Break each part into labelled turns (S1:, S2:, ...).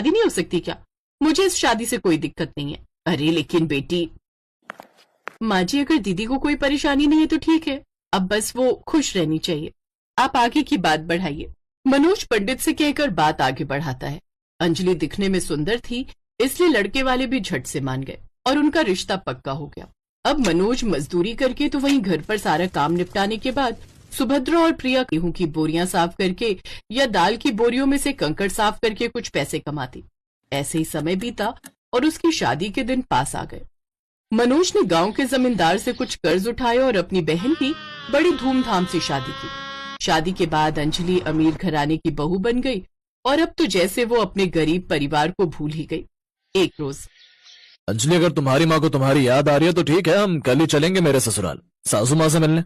S1: शादी नहीं हो सकती क्या? मुझे इस शादी से कोई दिक्कत नहीं है। अरे लेकिन बेटी। माँ जी, अगर दीदी को कोई परेशानी नहीं है तो ठीक है, अब बस वो खुश रहनी चाहिए। आप आगे की बात बढ़ाइए। मनोज पंडित से कहकर बात आगे बढ़ाता है। अंजलि दिखने में सुंदर थी, इसलिए लड़के वाले भी झट से मान गए और उनका रिश्ता पक्का हो गया। अब मनोज मजदूरी करके तो वहीं घर पर सारा काम निपटाने के बाद सुभद्रा और प्रिया गेहूं की बोरियां साफ करके या दाल की बोरियों में से कंकड़ साफ करके कुछ पैसे कमाती। ऐसे ही समय बीता और उसकी शादी के दिन पास आ गए। मनोज ने गांव के जमींदार से कुछ कर्ज उठाए और अपनी बहन की बड़ी धूमधाम से शादी की। शादी के बाद अंजलि अमीर घराने की बहू बन गई और अब तो जैसे वो अपने गरीब परिवार को भूल ही गई। एक रोज,
S2: अंजलि, अगर तुम्हारी माँ को तुम्हारी याद आ रही है तो ठीक है, हम कल ही चलेंगे मेरे ससुराल सासू माँ से मिलने।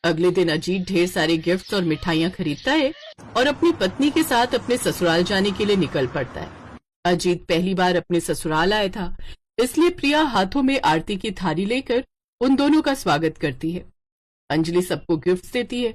S1: अगले दिन अजीत ढेर सारे गिफ्ट्स और मिठाइयाँ खरीदता है और अपनी पत्नी के साथ अपने ससुराल जाने के लिए निकल पड़ता है। अजीत पहली बार अपने ससुराल आया था, इसलिए प्रिया हाथों में आरती की थाली लेकर उन दोनों का स्वागत करती है। अंजलि सबको गिफ्ट्स देती है,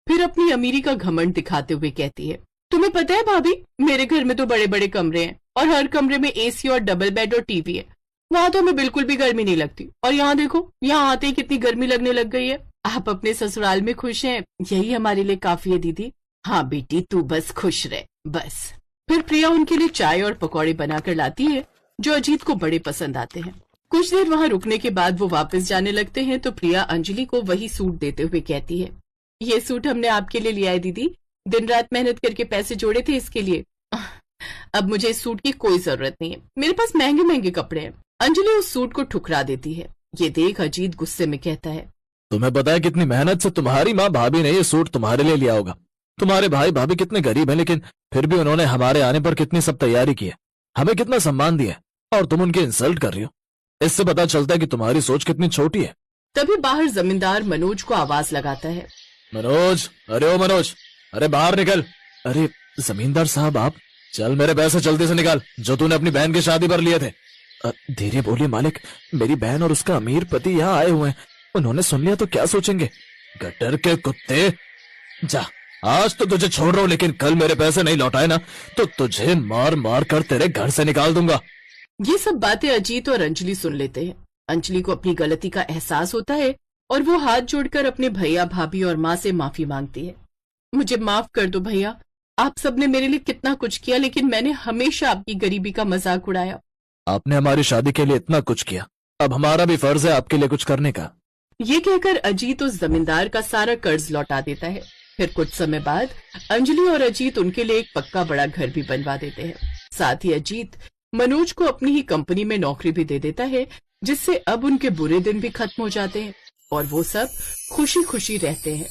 S1: फिर अपनी अमीरी का घमंड दिखाते हुए कहती है, तुम्हें पता है भाभी, मेरे घर में तो बड़े बड़े कमरे हैं और हर कमरे में एसी और डबल बेड और टीवी है। वहां तो हमें बिल्कुल भी गर्मी नहीं लगती, और यहाँ देखो, यहाँ आते ही कितनी गर्मी लगने लग गई है। आप अपने ससुराल में खुश हैं, यही हमारे लिए काफी है दीदी। हाँ बेटी, तू बस खुश रह, बस। फिर प्रिया उनके लिए चाय और पकौड़े बनाकर लाती है, जो अजीत को बड़े पसंद आते हैं। कुछ देर वहां रुकने के बाद वो वापस जाने लगते हैं तो प्रिया अंजलि को वही सूट देते हुए कहती है, ये सूट हमने आपके लिए लिया है दीदी, दिन रात मेहनत करके पैसे जोड़े थे इसके लिए। अब मुझे इस सूट की कोई जरूरत नहीं है, मेरे पास महंगे महंगे कपड़े हैं। अंजलि उस सूट को ठुकरा देती है। ये देख अजीत गुस्से में कहता है,
S2: तुम्हें पता है कितनी मेहनत से तुम्हारी माँ भाभी ने ये सूट तुम्हारे लिए लिया होगा। तुम्हारे भाई भाभी कितने गरीब हैं, लेकिन फिर भी उन्होंने हमारे आने पर कितनी सब तैयारी की है, हमें कितना सम्मान दिया, और तुम उनकी इंसल्ट कर रही हो। इससे पता चलता है कि तुम्हारी सोच कितनी छोटी है।
S1: तभी बाहर जमींदार मनोज को आवाज लगाता है,
S2: मनोज, अरे ओ मनोज, अरे बाहर निकल। अरे जमींदार साहब, आप चल, मेरे पैसे जल्दी से निकाल जो तूने अपनी बहन की शादी पर लिए थे। धीरे बोलिए मालिक, मेरी बहन और उसका अमीर पति यहाँ आए हुए हैं, उन्होंने सुन लिया तो क्या सोचेंगे। गटर के कुत्ते, जा, आज तो तुझे छोड़ रहा हूँ, लेकिन कल मेरे पैसे नहीं लौटाए ना तो तुझे मार मार कर तेरे घर से निकाल दूंगा।
S1: ये सब बातें अजीत और अंजलि सुन लेते हैं। अंजलि को अपनी गलती का एहसास होता है और वो हाथ जोड़कर अपने भैया भाभी और माँ से माफी मांगती है। मुझे माफ कर दो भैया, आप सबने मेरे लिए कितना कुछ किया, लेकिन मैंने हमेशा आपकी गरीबी का मजाक उड़ाया।
S2: आपने हमारी शादी के लिए इतना कुछ किया, अब हमारा भी फर्ज है आपके लिए कुछ करने का।
S1: ये कहकर अजीत उस जमींदार का सारा कर्ज लौटा देता है। फिर कुछ समय बाद अंजलि और अजीत उनके लिए एक पक्का बड़ा घर भी बनवा देते हैं। साथ ही अजीत मनोज को अपनी ही कंपनी में नौकरी भी दे देता है, जिससे अब उनके बुरे दिन भी खत्म हो जाते हैं और वो सब खुशी खुशी रहते हैं।